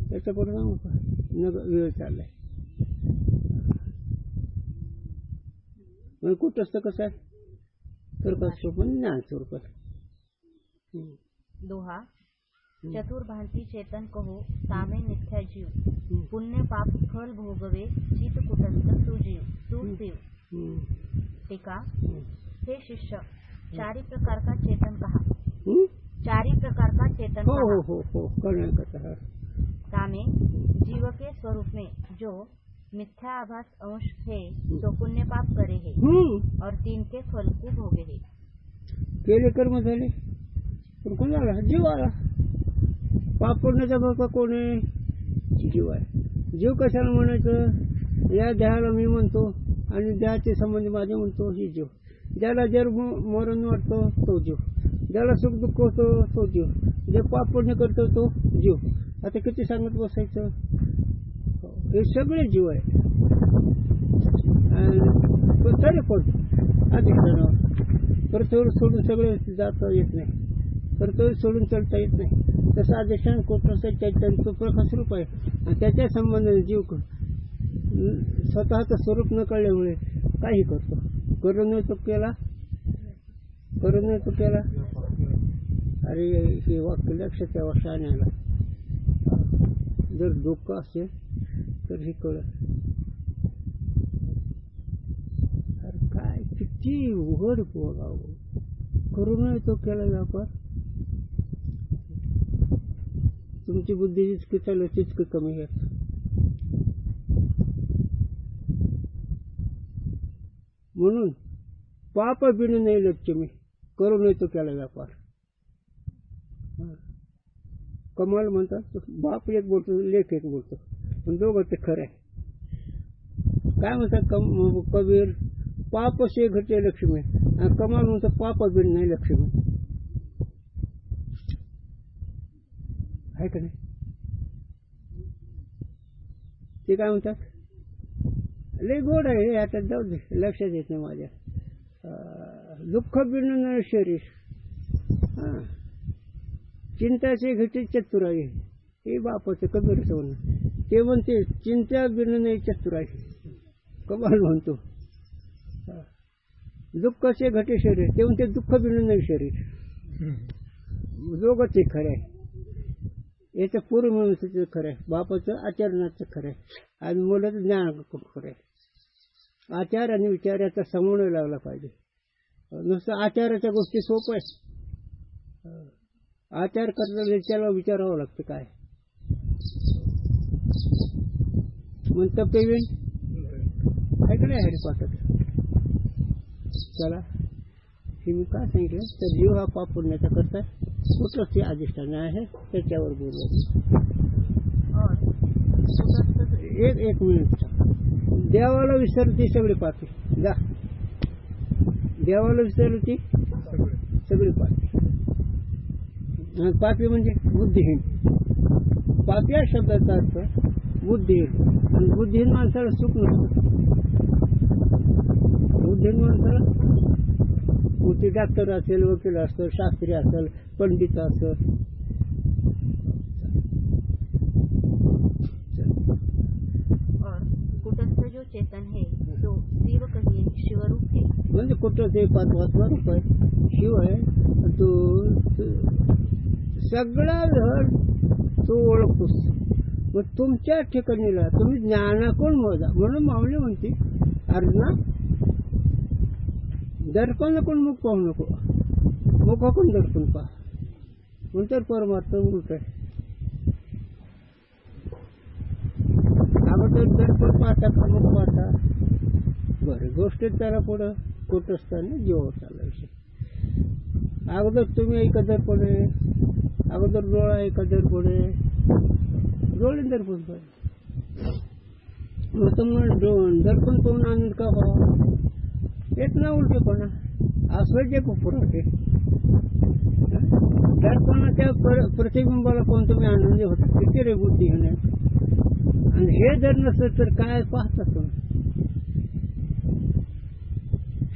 Speaker 3: त्याच्या पुढे सांगू का, वेळ चाललाय. म्हणजे कुठंच कसं आहे प्रकाश स्वरूप आणि ज्ञान स्वरूप आहे.
Speaker 6: दोहा चतुर्भांती चेतन कहो तामे मिथ्या जीव पुण्य पाप फल भोगवे चित कुटस्थ सुजीव. टीका हे शिष्य चारि प्रकार का चेतन कहा. चारि प्रकार का चेतन
Speaker 3: हो
Speaker 6: कहा.
Speaker 3: हो हो कल्याण करता है.
Speaker 6: तामे जीव के स्वरूप में जो मिथ्या आभास अंश है तो पुण्य पाप करे है और तीन के फल को भोगे है.
Speaker 3: केले कर्म झाले पण कोण आला जीव आला. पाप पुण्याचा भोका कोण आहे जीव आहे. जीव कशाला म्हणायचं या देहाला मी म्हणतो आणि देहाचे संबंध माझे म्हणतो ही जीव. ज्याला जर मरण वाटतो तो जीव. ज्याला सुख दुःख होतो तो जीव. जे पाप पुण्य करतो तो जीव. आता किती सांगत बसायचं. हे सगळे जीव आहे. तरी पण अधिष्ठानावर पृथ्वीवर सोडून सगळे जाता येत नाही. पृथ्वीवर सोडून चढता येत नाही. तसं अधिष्ठान कुठलं चैतन्य तो प्रकाश रूप आहे आणि त्याच्या संबंधाने जीव स्वतःचं स्वरूप न कळल्यामुळे काही करतो. करून तो केला करून तो केला. अरे हे वाक्य लक्षात यावं शाण्याला. जर दुःख असेल तर हे कळत. अरे काय किती उघड बोलावं. करून तो केला व्यापार. तुमची बुद्धी जितकी चालू तितकी कमी आहे. म्हणून पाप बिन नाही लक्ष्मी करून तो केला व्यापार. कमाल म्हणतात बाप एक बोलतो लेख एक बोलतो पण दोघं ते खरं आहे. काय म्हणतात कबीर पाप से घटे लक्ष्मी आणि कमाल म्हणतो पाप बिन नाही लक्ष्मी. आहे का नाही. ते काय म्हणतात लय गोड आहे हे. आता जाऊ दे लक्षात येत नाही माझ्या. दुःख बिन न शरीर चिंताचे घटे चतुराई हे बापाचं कबीरचं म्हणणं. ते म्हणते चिंता बिन नाही चतुराई. कमाल म्हणतो दुःखाचे घटे शरीर. ते म्हणते दुःख बिन नाही शरीर. दोघंच हे खरं आहे. याचं पूर्व मीमांसेचं खरं आहे. बापाचं आचरणाचं खरं आहे आणि मुलाचं ज्ञान खरं आहे. आचार आणि विचार याचा समन्वय लावला पाहिजे. नुसतं आचाराच्या गोष्टी सोपं आहे. आचार करताना त्याला विचारावं लागतं काय म्हणतं पेवीन आहे का नाही. हरी पाठक चला हे मी काय सांगितलं तर जीव हा पाप पुण्याचा करता कुठलंच ते अधिष्ठान आहे त्याच्यावर बोलू. एक मिनिट. देवाला विसरती सगळी पापी. जा देवाला विसरती सगळी पापी. पापी म्हणजे बुद्धिहीन. पापी या शब्दाचा अर्थ बुद्धिहीन. आणि बुद्धिहीन माणसाला सुख नसतं. बुद्धिहीन माणसाला मोठी डॉक्टर असेल वकील असेल शास्त्री असेल पंडित असेल.
Speaker 6: कुटस्थ जो चेतन है तो शिव कहिए शिवरूप है.
Speaker 3: म्हणजे कुठं ते 5वां रूप आहे शिव आहे. तो सगळा धड तो ओळखतोस. मग तुमच्या ठिकाणीला तुम्ही ज्ञानाकडून मोजा. म्हणून माऊली म्हणते अर्जुना दर्पणाकडून मुख पाहू नको मुखाकडून दर्पण पहा. नंतर परमात्मा उलट आहे. अगोदर दर्पण पाहता का मुख पाहता बरं गोष्ट त्याला पुढं कुठ असताना जीवावर चालला विषय. अगोदर तुम्ही एका दर्पण आहे. अगोदर डोळा एका दर्पण आहे. डोळे दर्पण पाहिजे. मग तुम्हाला दर्पण पाहून आनंद का व्हावा. येत ना उलटेपणा असं जे पुरवठे. दर्पणाच्या प्रतिबिंबाला पाहून तुम्ही आनंदी होता. किती रे बुद्धी घेणे. आणि हे जर नसेल तर काय पाहता तुम्ही.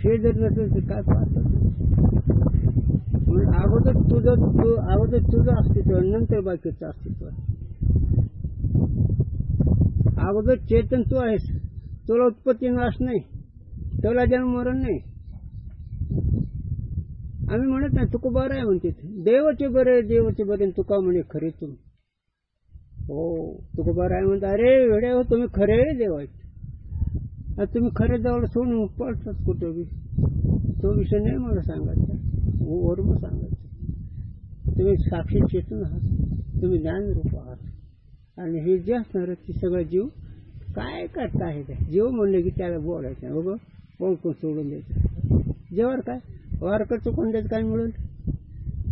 Speaker 3: हे जर नसेल तर काय पाहता तुम्ही. अगोदर तुझं अस्तित्व नंतर बाकीचं अस्तित्व आहे. अगोदर चेतन तू आहेस. तुला उत्पत्ती नाश नाही. त्याला जन्म मरण नाही. आम्ही म्हणत नाही तुकोबार आहे म्हणते, देवाचे बरे देवाचे बरे तुका म्हणे खरे तुम्ही. हो तुकोबार आहे म्हणता, अरे वेड्या हो तुम्ही खरे देव आहेत, तुम्ही खरे देवाला सोडून पळतात कुठं बी. तो विषय नाही मला सांगायचा, वरून सांगायचं. तुम्ही साक्षी चेतन आहात, तुम्ही ज्ञानरूप आहात, आणि हे जे असणार ते सगळं जीव काय करता आहे. ते जीव म्हणले की त्याला बोलायचं बघ, ओळखून सोडून द्यायचं. जेव्हा काय वारकरचं कोण द्यायचं काय मिळेल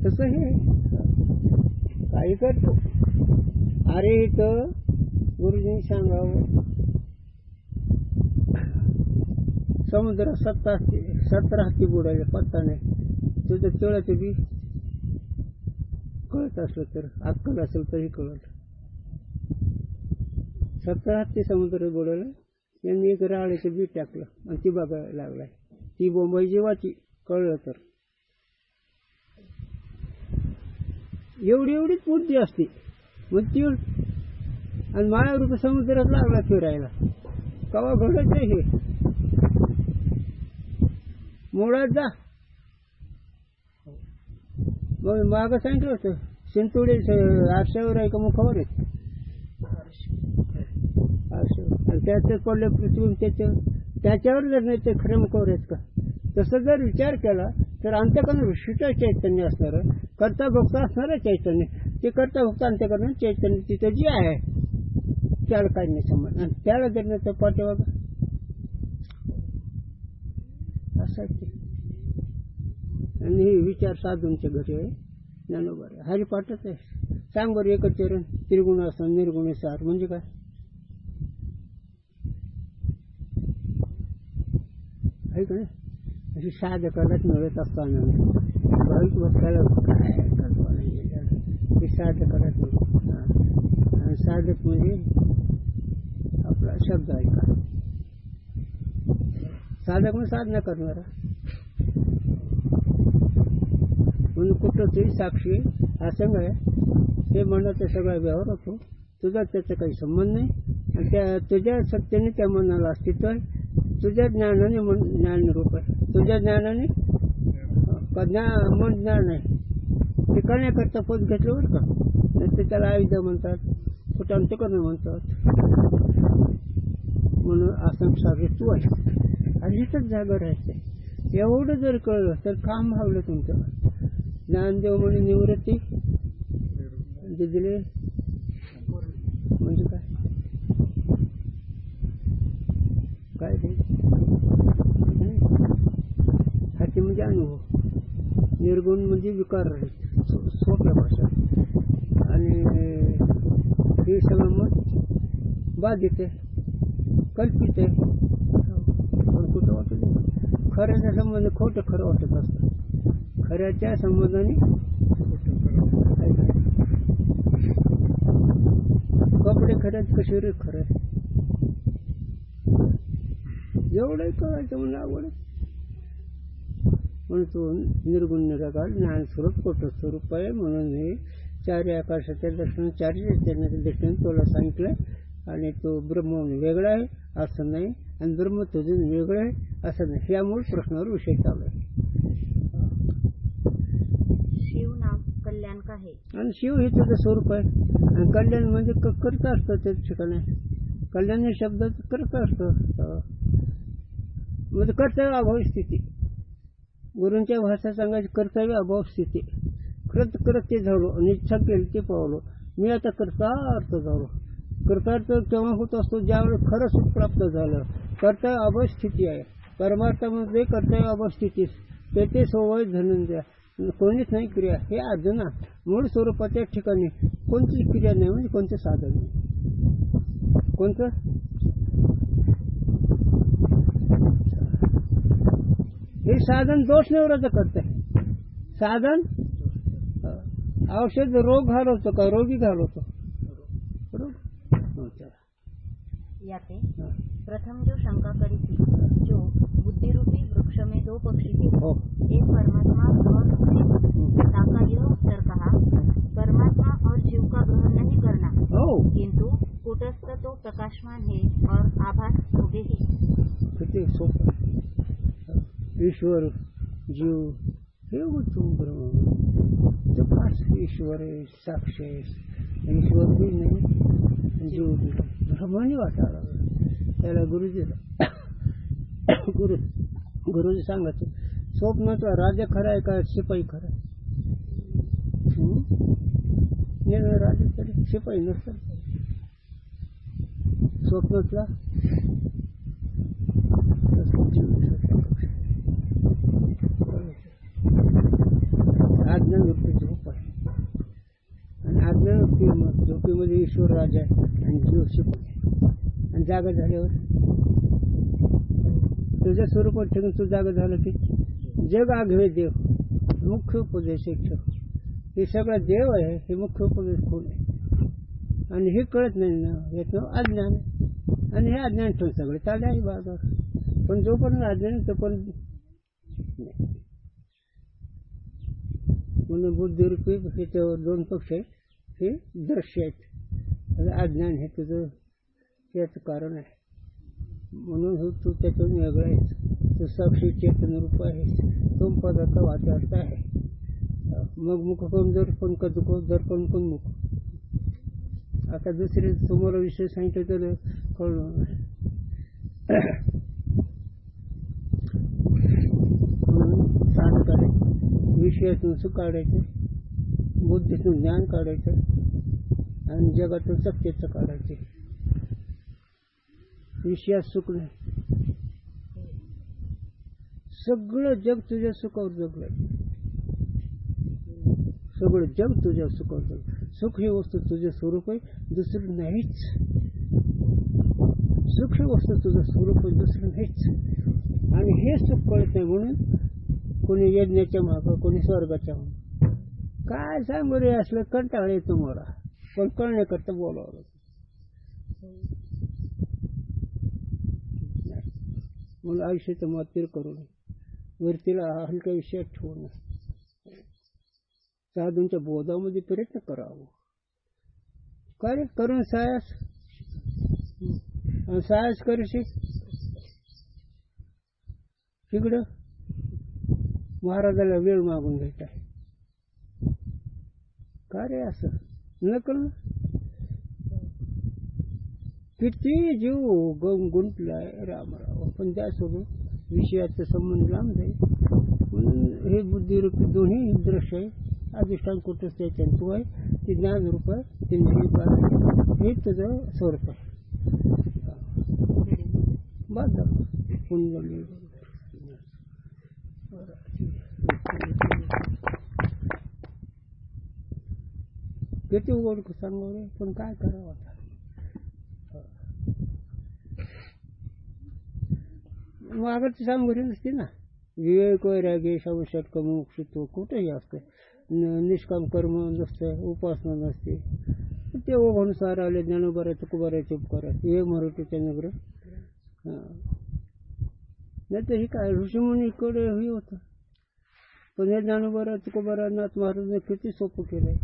Speaker 3: तसं हे काही करतो. अरे इथं गुरुजींनी सांगावं, समुद्रात 17 हत्ती बुडायला पत्ता नाही. तुझं तिळाचं बी कळत असलं तर, अक्कल असेल तरी कळत. 17 हत्ती समुद्रात बुडायला, यांनी एक राळेचं बी टाकलं आणि ती बघायला लागलाय. ती बोंबाई जीवाची कळलं तर. एवढीच बुद्धी असते. मग तीळ आणि माया रूप समुद्रात लागला फिरायला, कवा घडत हे मुळात जा. मग मागं सांगितलं होतं शिंतोडे आरशावर आहे का मुखावर आहे, आरशावर, आणि त्याच्यात पडले पृथ्वी त्याच्यावर जर नाही ते खरे मुखावर आहेत का. तसं जर विचार केला तर अंत्यकरण विशिष्ट चैतन्य असणार, कर्ता भोक्ता असणार चैतन्य. ते कर्ता भोक्ता अंत्यकरण चैतन्य तिथं जे आहे त्याला काही नाही संबंध, आणि त्याला जर नाही तर पाठीमाग असं ते. आणि हे विचार साधूंच्या घरी आहे, ज्ञानोबा आहे, हरिपाठच आहे. सांग बरं एकच चरण त्रिगुण असं निर्गुण सार म्हणजे काय. आहे का नाही. अशी साधकालाच मिळत असताना भाविक भक्ताला काय कल्पना नाही, ते साधकालाच मिळत. आणि साधक म्हणजे आपला शब्द ऐका, साधक म्हणजे साधना करणारा. म्हणून कुठं तरी साक्षी असंग आहे, ते मनाचा सगळा व्यवहार होतो, तुझा त्याचा काही संबंध नाही. आणि त्या तुझ्या सत्याने त्या मनाला अस्तित्व आहे, तुझ्या ज्ञानाने मन ज्ञान रूप आहे. तुझ्या ज्ञानाने मन ज्ञान आहे. ते करण्याकरता पद घेतलं बरं का, नाही तर त्याला आयुध म्हणतात, कुठं अंत्यकरण म्हणतात. म्हणून आसन सागे तू आहे, आणि इथंच जागा राहायचं. एवढं जर कळलं तर काम भावलं तुमचं. ज्ञानदेव म्हणे निवृत्ती दिले म्हणजे काय काय ते हाती म्हणजे अनुभव, निर्गुण म्हणजे विकार राहील सोप्या भाषा. आणि हे सगळं मग बाधित आहे, कल्पित आहे. पण कुठं वाटत खऱ्याच्या संबंध खोटं खरं वाटत असतं, खऱ्याच्या संबंधाने कपडे खऱ्यात कशोरी खरं आहे. एवढंही कळायचं म्हणून आवड. म्हणून तो निर्गुण निराकार ज्ञान स्वरूप खोटं स्वरूप आहे. म्हणून हे चारी आकाशाच्या दर्शन चारी चैतन्याच्या दृष्टीने तुला सांगितलं. आणि तो ब्रह्म वेगळा आहे असं नाही, आणि ब्रह्म तुझं वेगळं आहे असं नाही. या मूळ प्रश्नावर विषय चालू आहे.
Speaker 6: शिव नाम कल्याण का है,
Speaker 3: आणि शिव हे तुझं स्वरूप आहे. आणि कल्याण म्हणजे करता असतं ते ठिकाणी. कल्याण हे शब्द करता असतं, म्हणजे कर्तव्य अभाव स्थिती. गुरूंच्या भाषा सांगायची कर्तव्य अभाव स्थिती. करत ते झालो आणि इच्छा केली ते पावलो. मी आता कर्तार्थ झालो. कर्तार्थ केव्हा होत असतो, ज्यावेळेस खरं सुख प्राप्त झालं. कर्तव्य अभाव स्थिती आहे. परमार्थामध्ये कर्तव्य अभाव स्थिती ते सोवय धनंजय. कोणीच नाही क्रिया. हे अर्जुना मूळ स्वरूपाच्या ठिकाणी कोणतीच क्रिया नाही, म्हणजे कोणतं साधन नाही. कोणतं हे साधन दोष निवृत्त करत आहे. साधन औषध रोग घालवतो का रोगी घालवतो.
Speaker 6: याते प्रथम जो शंका करी थी, जो बुद्धि रूपी वृक्ष में दो पक्षी थे, एक परमात्मा और जीव. ताका यह उत्तर कहा, परमात्मा और जीव का ग्रहण नहीं करना, किंतु कूटस्थ तो प्रकाशमान है और आभास होगे ही.
Speaker 3: किती सोपं. ईश्वर जीव हे तू ब्रह्म तो खास ईश्वर आहे, साक्ष आहे. ईश्वर बी नाही, जीव बी नाही, ब्रह्माने वाटायला लागला. त्याला गुरुजीला गुरुजी सांगायचे स्वप्नातला राजा खरा आहे का शिपाई खरा आहे? राजा तरी शिपाई नसतात. स्वप्नातला आज्ञावृत्ती झोप आहे आणि आज्ञावृत्ती झोपेमध्ये ईश्वर राजा आहे आणि जीव शिपाई. आणि जागा झाल्यावर तुझ्या स्वरूपात ठेवून तू जागा झालं की जग आघवे देव मुख्य उपदेश ठेव. हे सगळा देव आहे, हे मुख्य उपदेश कोण आहे? आणि हे कळत नाही ना, याचं अज्ञान आहे. आणि हे अज्ञान ठेवून सगळे चालले आहे बाजार. पण जोपर्यंत अज्ञान तोपर्यंत म्हणून बुद्धिरूपी याच्यावर दोन पक्ष आहेत. हे दृश्य आहेत, अज्ञान हे तुझं त्याचं कारण आहे. म्हणून तू त्यातून वेगळा आहेस. तू साक्षी चेतन रूप आहेस. तो पदाचा वाचार्थ आहे. मग मुख कोण दर्पण का दुखो दर्पण कोण मुख. आता दुसरे तुम्हाला विषय सांगितलं तर कळलं. म्हणून साध काढायचं, विषयातून सुख काढायचं, बुद्धीतून ज्ञान काढायचं आणि जगातून सत्तेचं काढायचे. विषयात सुख नाही. सगळं जग तुझ्या सुखावर जगलंय. सगळं जग तुझ्या सुखावर जगलं. सुख ही वस्तू तुझे स्वरूप आहे, दुसरं नाहीच. सुख ही वस्तू तुझं स्वरूप आहे, दुसरं नाहीच. आणि हे सुख कळत नाही म्हणून कोणी यज्ञाच्या मागं, कोणी स्वर्गाच्या मागं. काय सांगू रे, असलं कंटाळ येतो मला. पण कळण्याकरता बोलावं. म्हणून आयुष्याचं मातीर करू नये, वरतीला हलक्या विषयात ठेवू नये. साधूंच्या बोधामध्ये प्रयत्न करावं. काय करून सायास सायास करशी तिकडं महाराजाला वेळ मागून घेत आहे. का रे असं न कळलं? किती जीव गुंतलाय रामराव, पण त्यासोबत विषयाचा संबंध लांब जाईल. म्हणून हे बुद्धिरूपी दोन्ही दृश्य आहे. अधिष्ठान कुठंच त्याच्यात तू आहे, ते ज्ञानरूप आहे, ते निर्विकार, हे तुझं स्वरूप आहे. बस कुंडली किती उघड सांगू रे, पण काय करावं आता. मागची सांगोरी नसते ना. विवेक वैराग्य संशत मोक्षित्व कुठेही असतं. निष्काम कर्म नसतं, उपासना नसते. ते ओघानुसार आले ज्ञानोबारा तुकोबारा उपकारा हे मराठीच्या नगर. नाही तर ही काय ऋषीमुनीकडे हे होतं. पण हे ज्ञानोबारा तुकोबारा नाथ महाराजांनी किती सोपं केलंय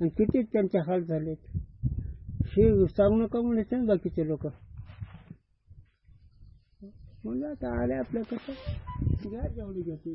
Speaker 3: आणि किती त्यांचे हाल झालेत. हे सांगणं का म्हणायचं ना बाकीचे लोक. म्हणजे आता आले आपल्या कसं घ्या जेवढी घेते